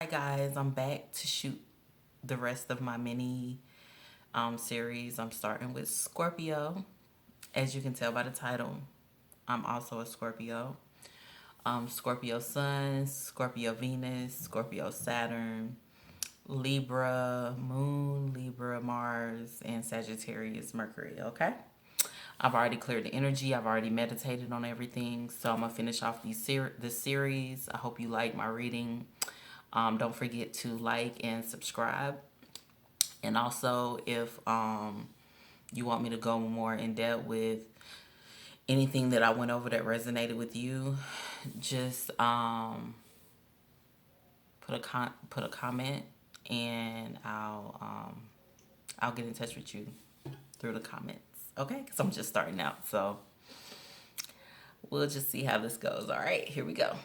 Hi guys, I'm back to shoot the rest of my mini series. I'm starting with Scorpio. As you can tell by the title, I'm also a Scorpio. Scorpio Sun, Scorpio Venus, Scorpio Saturn, Libra Moon, Libra Mars, and Sagittarius Mercury. Okay. I've already cleared the energy. I've already meditated on everything. So I'm gonna finish off this series. I hope you like my reading. Don't forget to like and subscribe. And also, if you want me to go more in depth with anything that I went over that resonated with you, just put a comment, and I'll get in touch with you through the comments. Okay, because I'm just starting out, so we'll just see how this goes. All right, here we go.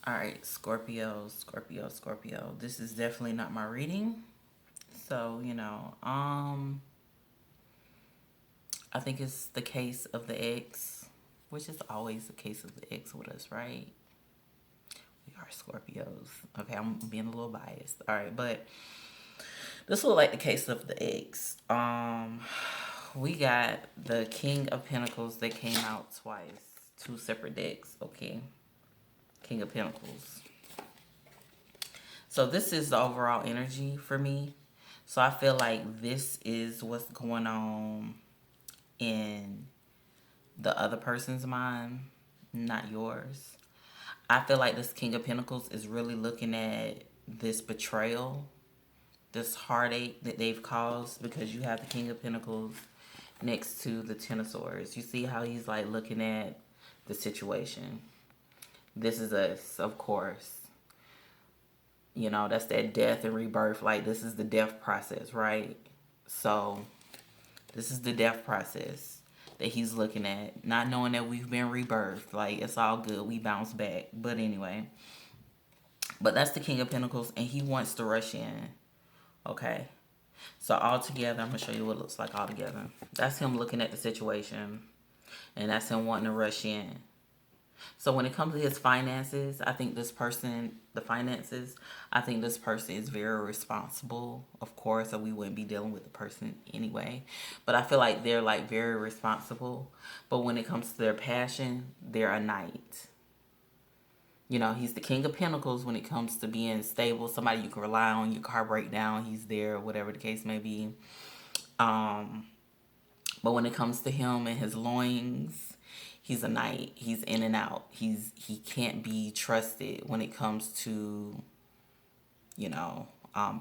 All right, Scorpio, Scorpio, Scorpio. This is definitely not my reading. So, I think it's the case of the ex, which is always the case of the ex with us, right? We are Scorpios. Okay, I'm being a little biased. All right, but this looks like the case of the ex. We got the King of Pentacles that came out twice, two separate decks. Okay, King of Pentacles. So this is the overall energy for me. So I feel like this is what's going on in the other person's mind, not yours. I feel like this King of Pentacles is really looking at this betrayal, this heartache that they've caused, because you have the King of Pentacles next to the Ten of Swords. You see how he's like looking at the situation. This is us, of course. You know, that's that death and rebirth. Like, this is the death process, right? So, this is the death process that he's looking at. Not knowing that we've been rebirthed. Like, it's all good. We bounce back. But anyway. But that's the King of Pentacles, and he wants to rush in. Okay? So, all together, I'm going to show you what it looks like all together. That's him looking at the situation. And that's him wanting to rush in. So when it comes to his finances, I think this person, the finances, I think this person is very responsible, of course, so we wouldn't be dealing with the person anyway. But I feel like they're like very responsible. But when it comes to their passion, they're a knight. You know, he's the King of Pentacles when it comes to being stable, somebody you can rely on, your car break down, he's there, whatever the case may be. But when it comes to him and his loins, he's a knight. He's in and out. He can't be trusted when it comes to,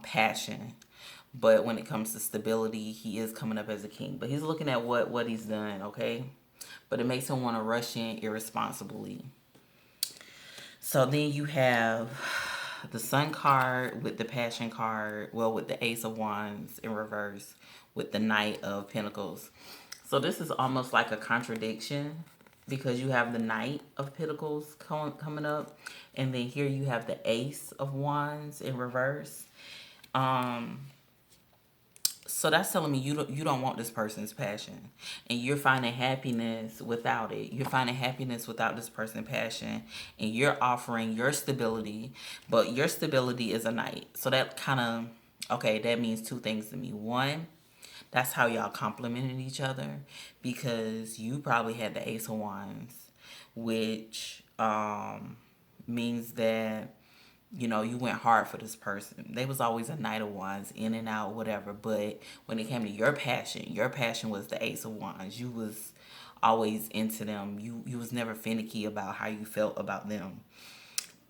passion. But when it comes to stability, he is coming up as a king. But he's looking at what he's done, okay? But it makes him want to rush in irresponsibly. So then you have the Sun card with the Passion card, well, with the Ace of Wands in reverse, with the Knight of Pentacles. So this is almost like a contradiction, because you have the Knight of Pentacles coming up, and then here you have the Ace of Wands in reverse. So that's telling me you don't want this person's passion, and you're finding happiness without it. You're finding happiness without this person's passion, and you're offering your stability, but your stability is a knight. So that kind of, okay, that means two things to me. One, that's how y'all complemented each other, because you probably had the Ace of Wands, which means that you went hard for this person. They was always a Knight of Wands, in and out, whatever. But when it came to your passion was the Ace of Wands. You was always into them. You was never finicky about how you felt about them.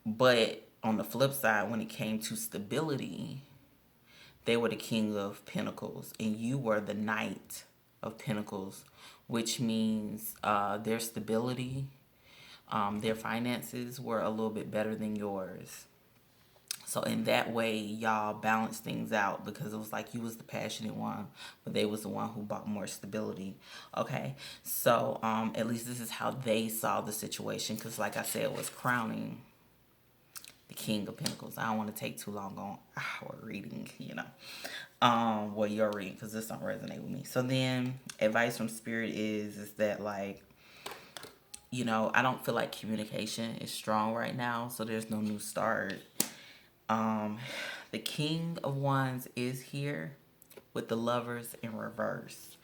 But on the flip side, when it came to stability, they were the King of Pentacles, and you were the Knight of Pentacles, which means their stability, their finances were a little bit better than yours. So in that way, y'all balanced things out, because it was like you was the passionate one, but they was the one who brought more stability. Okay, so at least this is how they saw the situation, because like I said, it was crowning the King of Pentacles. I don't want to take too long on our reading, well, your reading, because this don't resonate with me. So then, advice from Spirit is that, like, I don't feel like communication is strong right now, so there's no new start. Um, the King of Wands is here with the Lovers in reverse.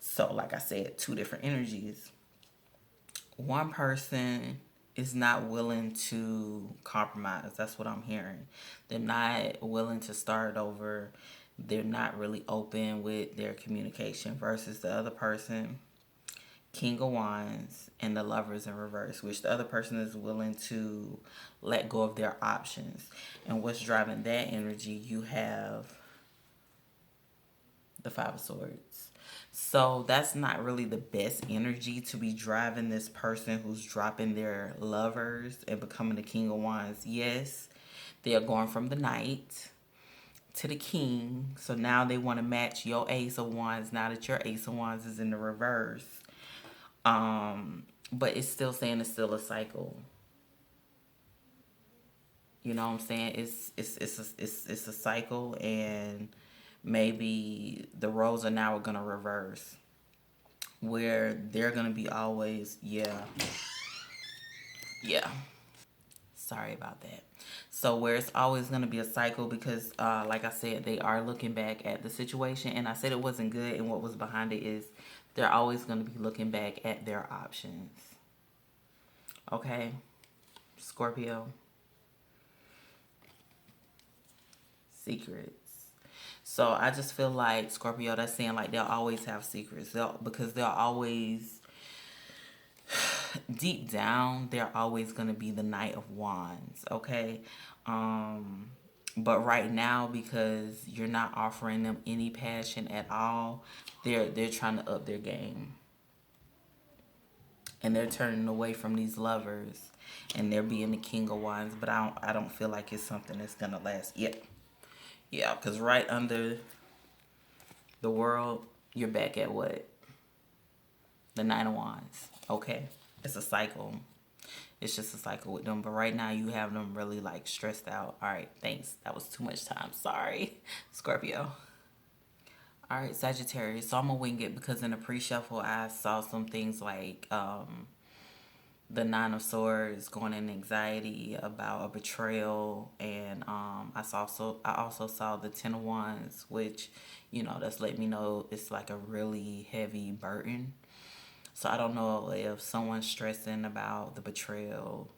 So, like I said, two different energies. One person is not willing to compromise. That's what I'm hearing. They're not willing to start over. They're not really open with their communication versus the other person, King of Wands, and the Lovers in reverse, which the other person is willing to let go of their options. And what's driving that energy? You have the Five of Swords. So that's not really the best energy to be driving this person who's dropping their lovers and becoming the King of Wands. Yes, they are going from the Knight to the King. So now they want to match your Ace of Wands now that your Ace of Wands is in the reverse. But it's still saying it's still a cycle. You know what I'm saying? It's a cycle, and maybe the roles are now gonna reverse, where they're gonna be always, yeah, yeah. Sorry about that. So where it's always gonna be a cycle because, like I said, they are looking back at the situation, and I said it wasn't good, and what was behind it is they're always gonna be looking back at their options. Okay, Scorpio. Secrets. So I just feel like Scorpio, that's saying like they'll always have secrets. Because they'll always, deep down, they're always going to be the Knight of Wands, okay? But right now, because you're not offering them any passion at all, they're trying to up their game. And they're turning away from these lovers, and they're being the King of Wands, but I don't feel like it's something that's going to last. Yeah, because right under the world, you're back at what? The Nine of Wands. Okay. It's a cycle. It's just a cycle with them. But right now, you have them really like stressed out. All right. Thanks. That was too much time. Sorry. Scorpio. All right. Sagittarius. So I'm going to wing it because in the pre shuffle, I saw some things like the Nine of Swords going in anxiety about a betrayal, and I also saw the Ten of Wands, which that's let me know it's like a really heavy burden. So I don't know if someone's stressing about the betrayal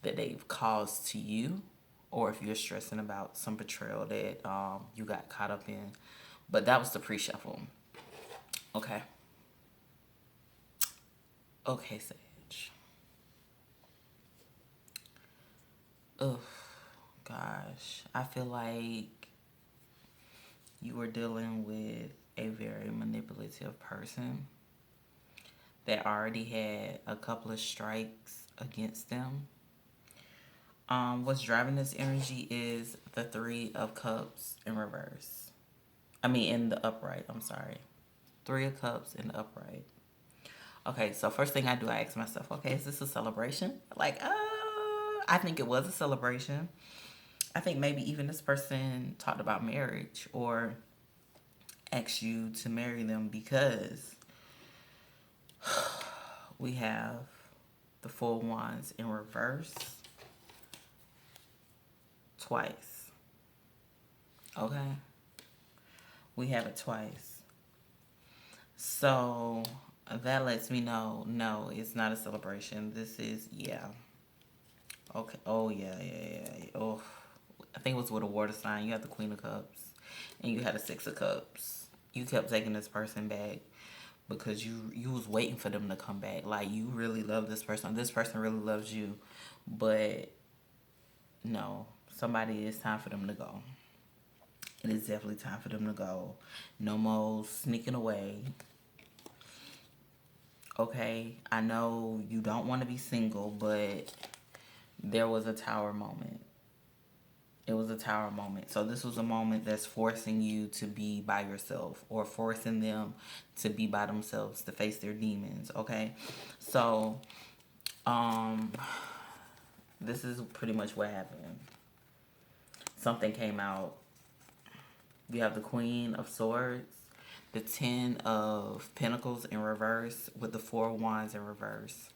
that they've caused to you, or if you're stressing about some betrayal that you got caught up in. But that was the pre-shuffle. Okay. Okay, Sage. Ugh, gosh. I feel like you were dealing with a very manipulative person that already had a couple of strikes against them. What's driving this energy is the Three of Cups in reverse. I mean, in the upright. I'm sorry. Three of Cups in the upright. Okay, so first thing I do, I ask myself, okay, is this a celebration? Like, I think it was a celebration. I think maybe even this person talked about marriage or asked you to marry them because we have the Four of Wands in reverse twice. Okay? We have it twice. So that lets me know, no, it's not a celebration. This is, yeah. Okay. Oh, yeah. Oh, I think it was with a water sign. You had the Queen of Cups and you had a Six of Cups. You kept taking this person back because you was waiting for them to come back. Like, you really love this person. This person really loves you. But, no, somebody, it's time for them to go. It is definitely time for them to go. No more sneaking away. Okay, I know you don't want to be single, but there was a tower moment. It was a tower moment. So this was a moment that's forcing you to be by yourself or forcing them to be by themselves to face their demons, okay? So this is pretty much what happened. Something came out. You have the Queen of Swords, the Ten of Pentacles in reverse with the Four of Wands in reverse.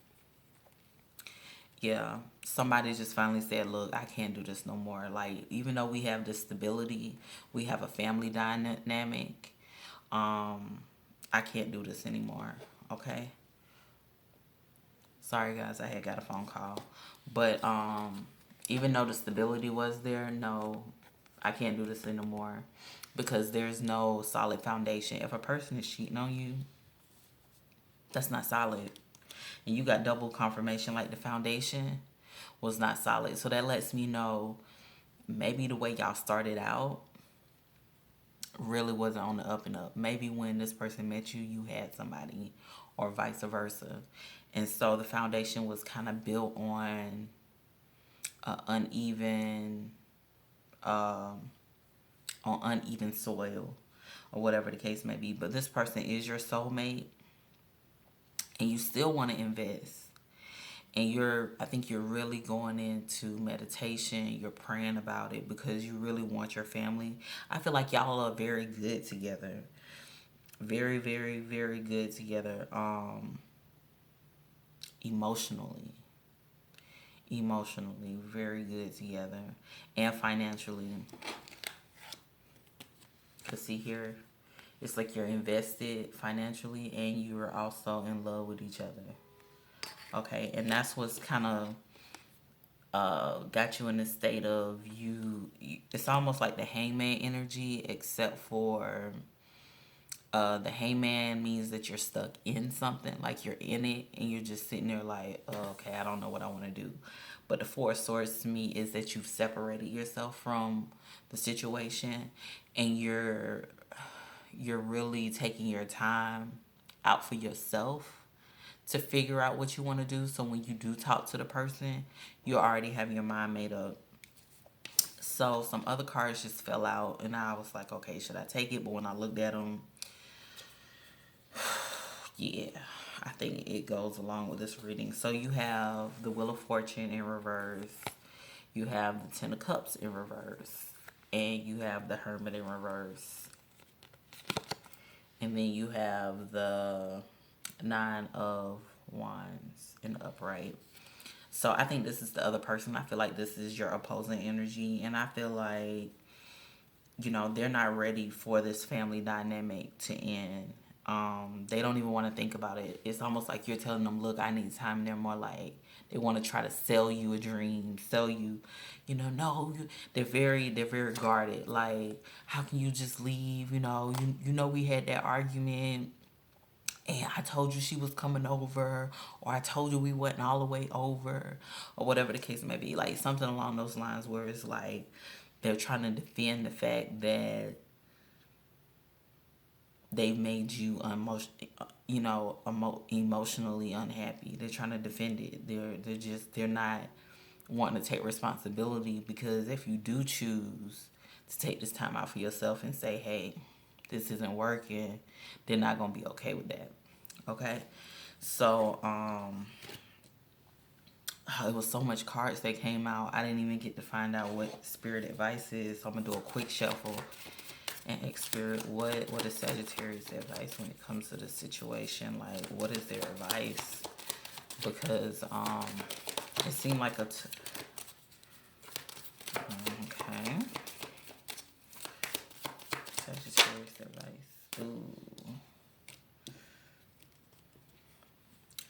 Yeah, somebody just finally said, "Look, I can't do this no more." Like, even though we have this stability, we have a family dynamic. Um, I can't do this anymore. Okay. Sorry, guys, I had got a phone call, but even though the stability was there, no, I can't do this anymore because there's no solid foundation. If a person is cheating on you, that's not solid, and you got double confirmation like the foundation was not solid. So that lets me know maybe the way y'all started out really wasn't on the up and up. Maybe when this person met you, you had somebody, or vice versa. And so the foundation was kind of built uneven, um, on uneven soil, or whatever the case may be. But this person is your soulmate, and you still want to invest. And I think you're really going into meditation. You're praying about it because you really want your family. I feel like y'all are very good together. Very, very, very good together. Emotionally. Emotionally, very good together. And financially. Because see here, it's like you're invested financially and you're also in love with each other. Okay, and that's what's kind of got you in the state of it's almost like the hangman energy, except for the hangman means that you're stuck in something, like you're in it and you're just sitting there like, oh, okay, I don't know what I want to do. But the four of swords to me is that you've separated yourself from the situation, and you're really taking your time out for yourself to figure out what you want to do. So when you do talk to the person, you already have your mind made up. So some other cards just fell out, and I was like, okay, should I take it? But when I looked at them, yeah, I think it goes along with this reading. So you have the Wheel of Fortune in reverse, you have the Ten of Cups in reverse, and you have the Hermit in reverse, and then you have the Nine of Wands in the upright. So I think this is the other person. I feel like this is your opposing energy, and I feel like, they're not ready for this family dynamic to end. They don't even want to think about it. It's almost like you're telling them, look, I need time. They're more like they want to try to sell you a dream, sell you, no, they're very guarded. Like, how can you just leave? We had that argument, and I told you she was coming over, or I told you we wasn't all the way over, or whatever the case may be. Like, something along those lines, where it's like they're trying to defend the fact that they've made you emotionally unhappy. They're trying to defend it. They're not wanting to take responsibility, because if you do choose to take this time out for yourself and say, hey, this isn't working, they're not gonna be okay with that. Okay, so it was so much cards that came out. I didn't even get to find out what spirit advice is. So I'm gonna do a quick shuffle and ask spirit, what is Sagittarius advice when it comes to the situation? Like, what is their advice? Because it seemed like okay, Sagittarius advice. Ooh.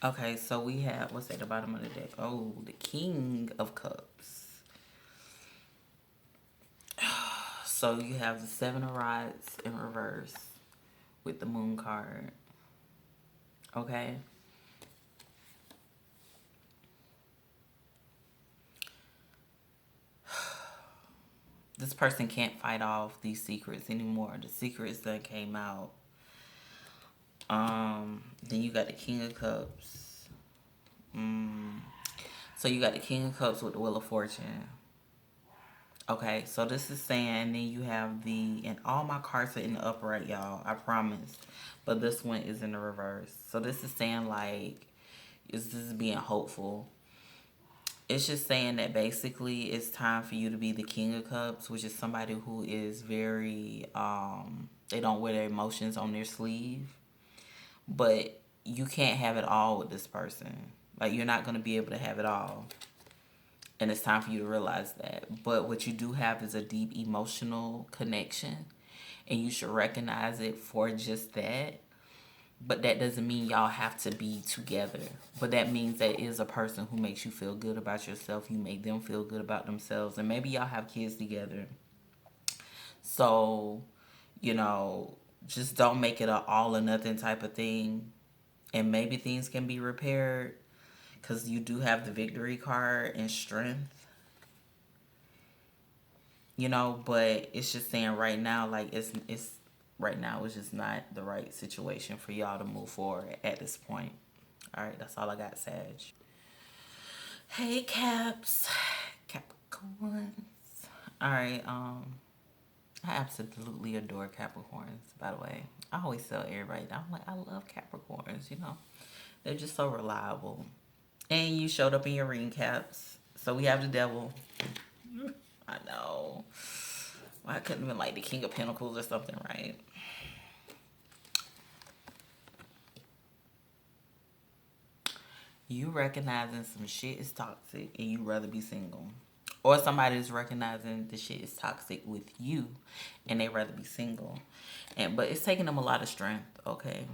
Okay, so we have, what's at the bottom of the deck? Oh, the King of Cups. So you have the Seven of Rods in reverse with the Moon card. Okay. This person can't fight off these secrets anymore. The secrets that came out. Then you got the King of Cups. So you got the King of Cups with the Wheel of Fortune. Okay, so this is saying, then you have and all my cards are in the upright, y'all, I promise. But this one is in the reverse. So this is saying, like, this is being hopeful. It's just saying that basically it's time for you to be the King of Cups, which is somebody who is very, they don't wear their emotions on their sleeve. But you can't have it all with this person. Like, you're not going to be able to have it all. And it's time for you to realize that. But what you do have is a deep emotional connection. And you should recognize it for just that. But that doesn't mean y'all have to be together. But that means that is a person who makes you feel good about yourself. You make them feel good about themselves. And maybe y'all have kids together. So, you know, just don't make it a all or nothing type of thing. And maybe things can be repaired because you do have the victory card and strength. You know, but it's just saying right now, like, it's right now it's just not the right situation for y'all to move forward at this point. All right, that's all I got, Sag. Hey, Caps, Capricorns. All right, I absolutely adore Capricorns. By the way, I always tell everybody that I'm like, I love Capricorns. You know, they're just so reliable. And you showed up in your ring, Caps. So we have the devil. I know. Well, I couldn't have been like the King of Pentacles or something, right? You recognizing some shit is toxic and you rather be single. Or somebody is recognizing the shit is toxic with you and they rather be single. But it's taking them a lot of strength, okay?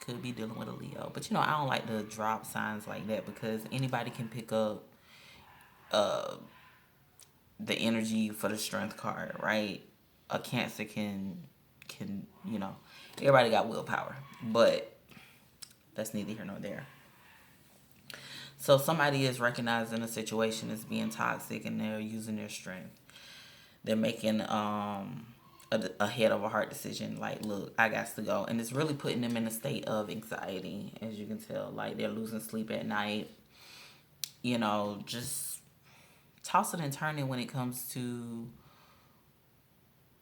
Could be dealing with a Leo. But you know, I don't like to drop signs like that because anybody can pick up uh the energy for the strength card, right? A Cancer can, you know, everybody got willpower. But that's neither here nor there. So somebody is recognizing a situation as being toxic and they're using their strength. They're making a head over heart decision like, look, I got to go. And it's really putting them in a state of anxiety, as you can tell. Like, they're losing sleep at night. You know, just tossing and turning when it comes to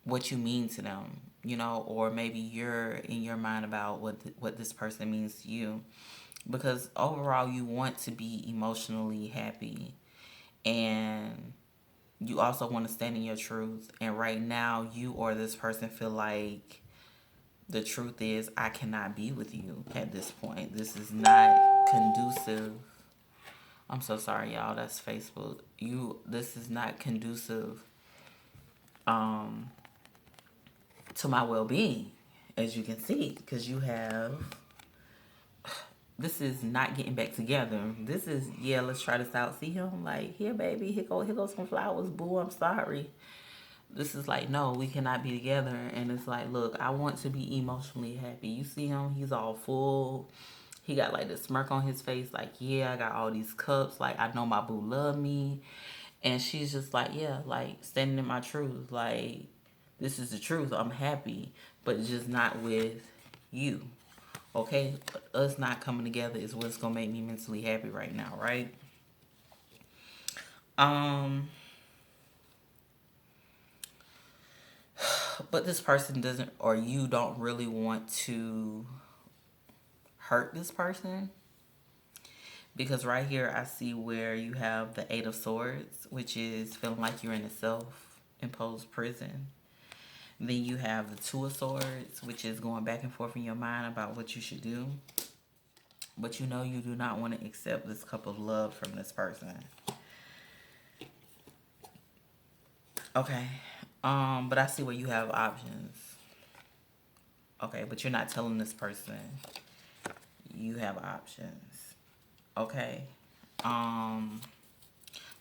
what you mean to them, you know, or maybe you're in your mind about what this person means to you. Because overall, you want to be emotionally happy, and you also want to stand in your truth. And right now, you or this person feel like the truth is, I cannot be with you at this point. This is not conducive. I'm so sorry, y'all. That's Facebook. This is not conducive to my well-being, as you can see, because you have, this is not getting back together. This is, yeah, let's try this out. See him like, here, baby, here goes some flowers, boo, I'm sorry. This is like, no, we cannot be together. And it's like, look, I want to be emotionally happy. You see him, he's all full. He got like this smirk on his face, like, yeah, I got all these cups, like, I know my boo love me. And she's just like, yeah, like, standing in my truth, like, this is the truth, I'm happy, but just not with you. Okay, us not coming together is what's gonna make me mentally happy right now, right? But this person doesn't, or you don't really want to hurt this person, because right here I see where you have the Eight of Swords, which is feeling like you're in a self-imposed prison. Then you have the Two of Swords, which is going back and forth in your mind about what you should do. But you know you do not want to accept this cup of love from this person. Okay. But I see where you have options. Okay, but you're not telling this person you have options. Okay.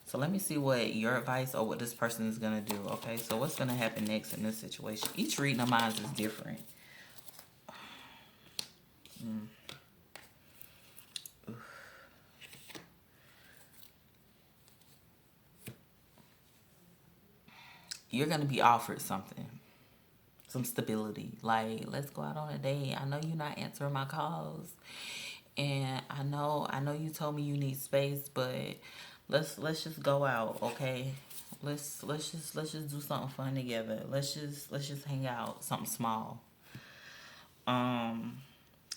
So let me see what your advice or what this person is gonna do. Okay, so what's gonna happen next in this situation? Each reading of mine is different. You're gonna be offered something, some stability. Like, let's go out on a date. I know you're not answering my calls, and I know you told me you need space, but let's just go out, okay? Let's just do something fun together. Let's just hang out, something small. And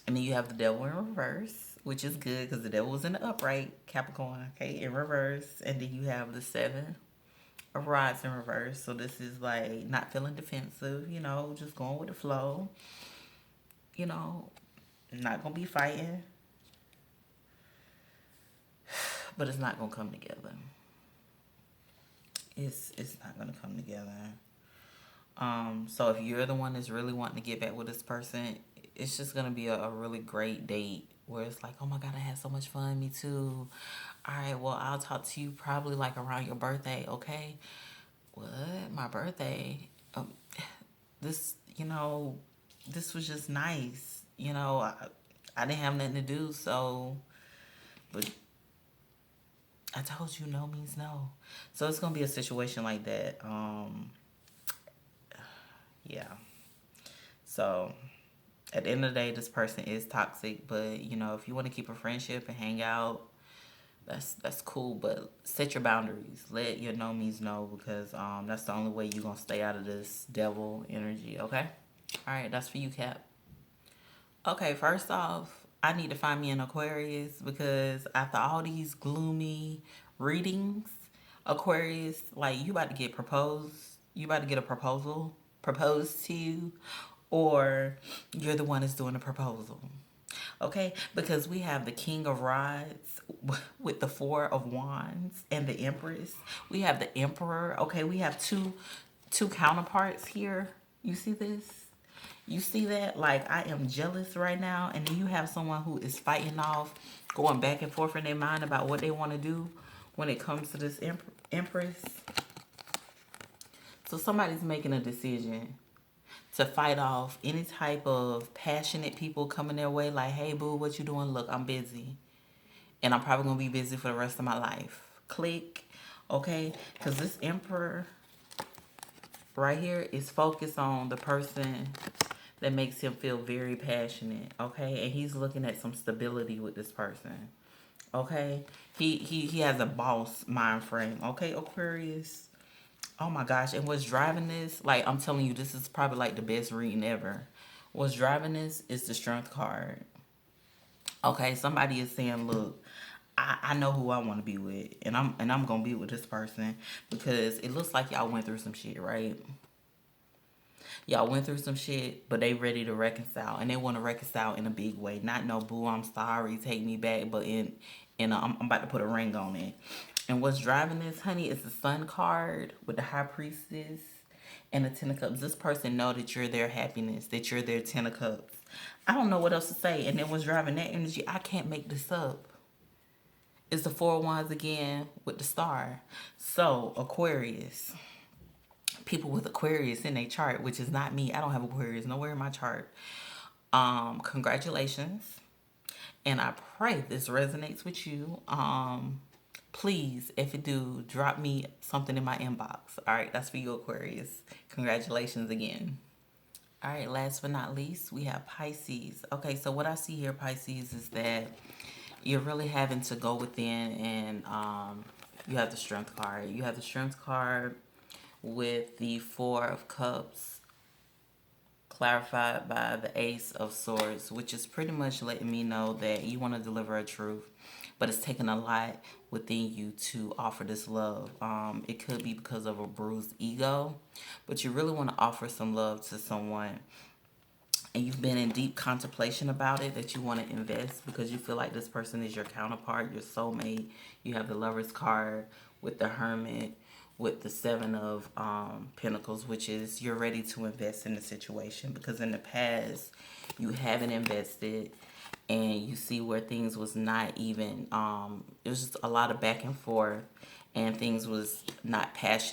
then you have the devil in reverse, which is good because the devil was in the upright, Capricorn, okay, in reverse. And then you have the Seven of Rods in reverse. So this is like not feeling defensive, you know, just going with the flow. You know, not gonna be fighting. but it's not gonna come together. It's not gonna come together. So if you're the one that's really wanting to get back with this person, it's just gonna be a really great date where it's like, oh my god, I had so much fun. Me too. All right, well, I'll talk to you probably like around your birthday. Okay. What? My birthday? This, this was just nice. I didn't have nothing to do, so, but I told you no means no. So it's gonna be a situation like that. Yeah. So at the end of the day, this person is toxic, but if you want to keep a friendship and hang out, that's cool. But set your boundaries. Let your no means no, because that's the only way you're gonna stay out of this devil energy. Okay. All right. That's for you, Cap. Okay. First off, I need to find me an Aquarius, because after all these gloomy readings, Aquarius, like, you about to get proposed. You about to get a proposal proposed to you, or you're the one that's doing the proposal. Okay, because we have the King of Rods with the Four of Wands and the Empress. We have the Emperor. Okay, we have two counterparts here. You see this? You see that? Like, I am jealous right now, and then you have someone who is fighting off, going back and forth in their mind about what they want to do when it comes to this Empress. So somebody's making a decision to fight off any type of passionate people coming their way, like, hey, boo, what you doing? Look, I'm busy. And I'm probably going to be busy for the rest of my life. Click. Okay? Because this Emperor right here is focused on the person that makes him feel very passionate. Okay? And he's looking at some stability with this person. Okay? He has a boss mind frame. Okay, Aquarius? Oh my gosh. And what's driving this, like, I'm telling you, this is probably like the best reading ever. What's driving this is the Strength card. Okay, somebody is saying, look, I know who I want to be with, and I'm gonna be with this person, because it looks like y'all went through some shit, right? Y'all went through some shit, but they ready to reconcile, and they want to reconcile in a big way. Not no, boo, I'm sorry, take me back, but I'm about to put a ring on it. And what's driving this, honey, is the Sun card with the High Priestess and the Ten of Cups. This person know that you're their happiness, that you're their Ten of Cups. I don't know what else to say. And then what's driving that energy, I can't make this up, is the Four of Wands again with the Star. So, Aquarius. People with Aquarius in their chart, which is not me. I don't have Aquarius nowhere in my chart. Congratulations. And I pray this resonates with you. Please, if it do, drop me something in my inbox. All right, that's for you, Aquarius. Congratulations again. All right, last but not least, we have Pisces. Okay, so what I see here, Pisces, is that you're really having to go within, and you have the Strength card. You have the Strength card with the Four of Cups clarified by the Ace of Swords, which is pretty much letting me know that you want to deliver a truth, but it's taking a lot within you to offer this love. It could be because of a bruised ego, but you really want to offer some love to someone, and you've been in deep contemplation about it, that you want to invest because you feel like this person is your counterpart, your soulmate. You have the Lover's card with the Hermit, with the Seven of Pentacles, which is you're ready to invest in the situation, because in the past you haven't invested, and you see where things was not even, it was just a lot of back and forth, and things was not passionate